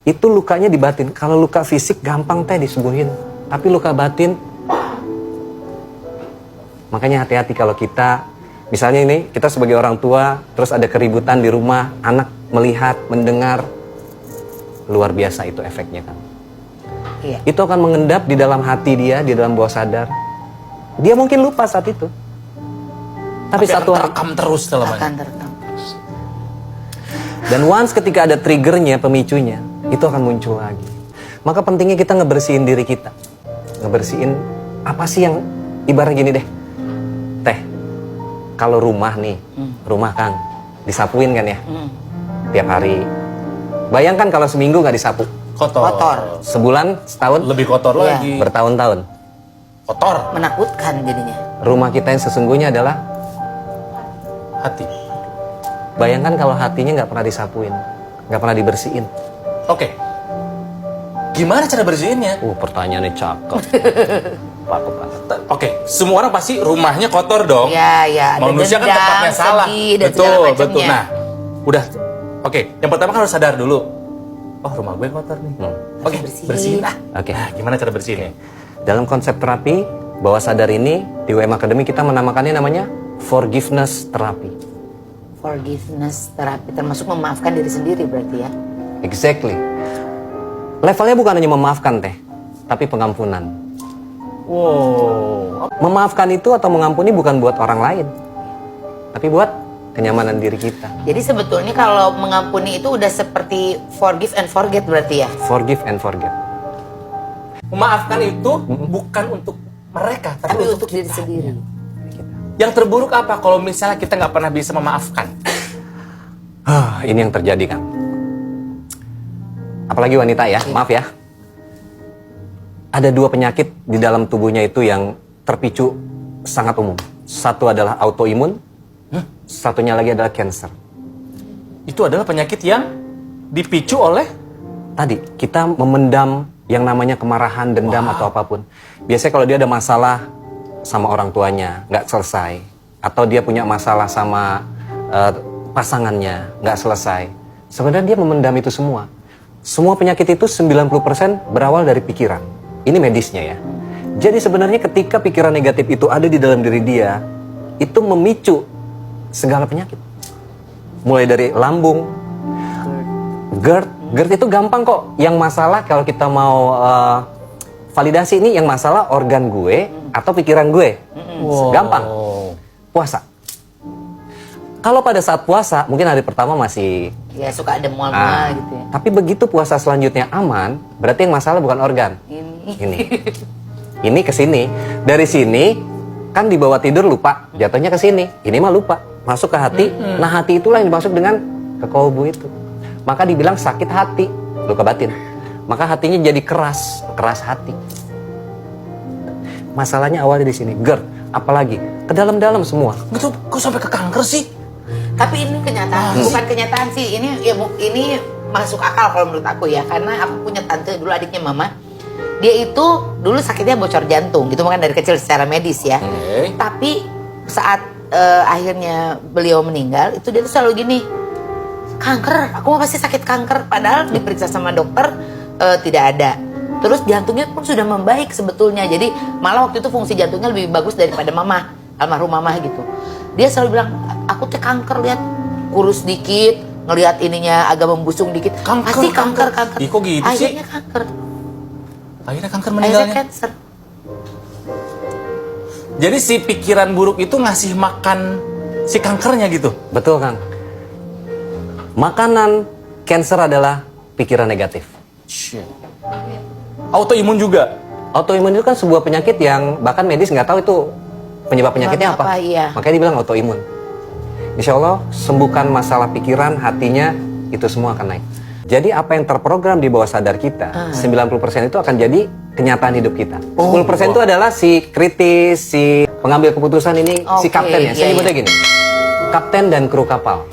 Itu lukanya di batin. Kalau luka fisik gampang teh disembuhin. Tapi luka batin, makanya hati-hati kalau kita, misalnya ini, kita sebagai orang tua, terus ada keributan di rumah, anak melihat, mendengar, luar biasa itu efeknya kan. Iya. Itu akan mengendap di dalam hati dia, di dalam bawah sadar. Dia mungkin lupa saat itu. Tapi satu hari terekam terus dalam Akan terekam. dan once ketika ada triggernya, pemicunya, itu akan muncul lagi. Maka pentingnya kita ngebersihin diri kita. Ngebersihin apa sih yang ibarat gini deh. Teh, kalau rumah nih, rumah Kang, disapuin kan ya? Tiap hari. Bayangkan kalau seminggu nggak disapu. Kotor. Sebulan, setahun, Lebih kotor Iya. lagi. bertahun-tahun. Kotor Menakutkan jadinya. Rumah kita yang sesungguhnya adalah, hati. bayangkan kalau hatinya nggak pernah disapuin, nggak pernah dibersihin. Oke. Gimana cara bersihinnya? Pertanyaannya cakep. Cakep banget. Oke, semua orang pasti rumahnya kotor dong. Ya, ya. Ada Manusia kan dendam, tempatnya salah. sedih, dan segala Betul, macamnya. betul. Nah, udah. Oke, yang pertama kan harus sadar dulu. Oh, rumah gue kotor nih. Oke, bersihin. bersihin lah. Oke. Nah, gimana cara bersihinnya? Dalam konsep terapi bawah sadar ini, di WM Academy kita menamakannya namanya forgiveness terapi. Forgiveness terapi, termasuk memaafkan diri sendiri berarti ya. Exactly. Levelnya bukan hanya memaafkan teh, tapi pengampunan. Wow. Memaafkan itu atau mengampuni bukan buat orang lain, tapi buat kenyamanan diri kita. Jadi sebetulnya kalau mengampuni itu udah seperti forgive and forget berarti ya. Forgive and forget. Memaafkan itu bukan untuk mereka, Tapi untuk diri kita. sendiri. Yang terburuk apa kalau misalnya kita nggak pernah bisa memaafkan? Ini yang terjadi kan. Apalagi wanita ya, maaf ya. Ada dua penyakit di dalam tubuhnya itu yang terpicu sangat umum. Satu adalah autoimun, satunya lagi adalah cancer. Itu adalah penyakit yang dipicu oleh Tadi, kita memendam yang namanya kemarahan, dendam atau apapun. Biasanya kalau dia ada masalah sama orang tuanya, nggak selesai. Atau dia punya masalah sama pasangannya, nggak selesai. Sebenarnya dia memendam itu semua. Semua penyakit itu 90% berawal dari pikiran. Ini medisnya ya. Jadi sebenarnya ketika pikiran negatif itu ada di dalam diri dia, itu memicu segala penyakit. Mulai dari lambung, GERD. GERD itu gampang kok. Yang masalah kalau kita mau validasi ini, yang masalah organ gue atau pikiran gue. Gampang. Puasa. Kalau pada saat puasa, mungkin hari pertama masih Ya suka ada mual-mual gitu ya. tapi begitu puasa selanjutnya aman, berarti yang masalah bukan organ. Ini ke sini. Dari sini kan di bawah tidur lupa, jatuhnya ke sini. Ini mah lupa, masuk ke hati. Nah, hati itulah yang dimaksud dengan ke kolbu itu. Maka dibilang sakit hati, luka batin. Maka hatinya jadi keras hati. Masalahnya awalnya di sini, GERD, apalagi ke dalam-dalam semua. gitu, kok sampai ke kanker sih? Tapi ini kenyataan, bukan kenyataan sih. Ini masuk akal kalau menurut aku ya, karena aku punya tante dulu, adiknya mama. Dia itu dulu sakitnya bocor jantung, gitu kan dari kecil secara medis ya. Tapi saat akhirnya beliau meninggal, itu dia tuh selalu gini, kanker, aku mah pasti sakit kanker. Padahal diperiksa sama dokter tidak ada. Terus jantungnya pun sudah membaik sebetulnya. Jadi malah waktu itu fungsi jantungnya lebih bagus daripada mama, almarhum mama gitu. Dia selalu bilang, aku tuh kanker, lihat kurus dikit, ngelihat ininya agak membusung dikit. Pasti kanker. Ih, kok gitu sih? Akhirnya kanker. Akhirnya kanker Akhirnya meninggalnya. cancer. Jadi si pikiran buruk itu ngasih makan si kankernya gitu. Betul, Kang. Makanan cancer adalah pikiran negatif. Shit. Autoimun juga. Autoimun itu kan sebuah penyakit yang bahkan medis nggak tahu itu penyebab penyakitnya apa. Iya. Makanya dibilang autoimun. Insya Allah sembuhkan masalah pikiran, hatinya, itu semua akan naik. Jadi apa yang terprogram di bawah sadar kita, 90% itu akan jadi kenyataan hidup kita. 10% itu adalah si kritis, si pengambil keputusan ini, si Oke, kapten ya. Saya iya, nyebutnya iya. gini, kapten dan kru kapal.